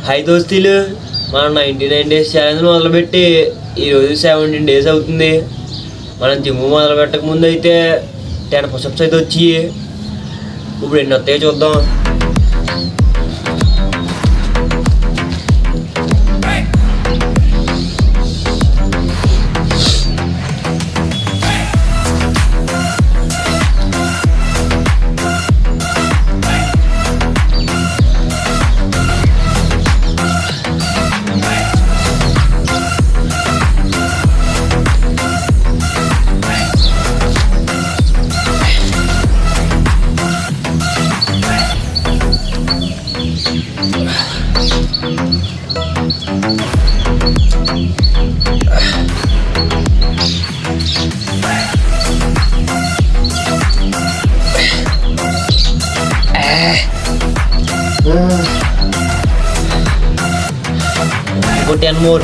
High దోస్తీలు మనం 99 days challenge మొదలుపెట్టి ఈరోజు 17 డేస్ అవుతుంది. మనం జిమ్ మొదలు పెట్టక ముందు అయితే 10 పుషప్స్ అయితే వచ్చి ఇప్పుడు ఎన్ని వస్తాయో చూద్దాం. Go 10 more.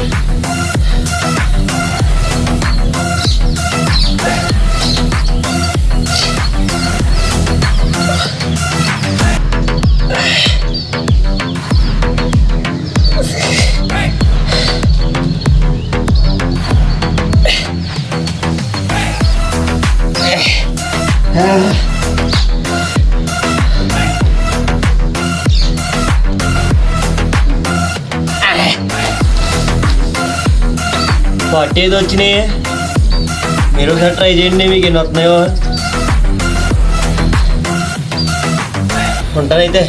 పార్టీ ఏదో వచ్చినాయి, మీరు ఒకసారి ట్రై చేయండి. మీకు ఎన్ని వస్తున్నాయో ఉంటానైతే.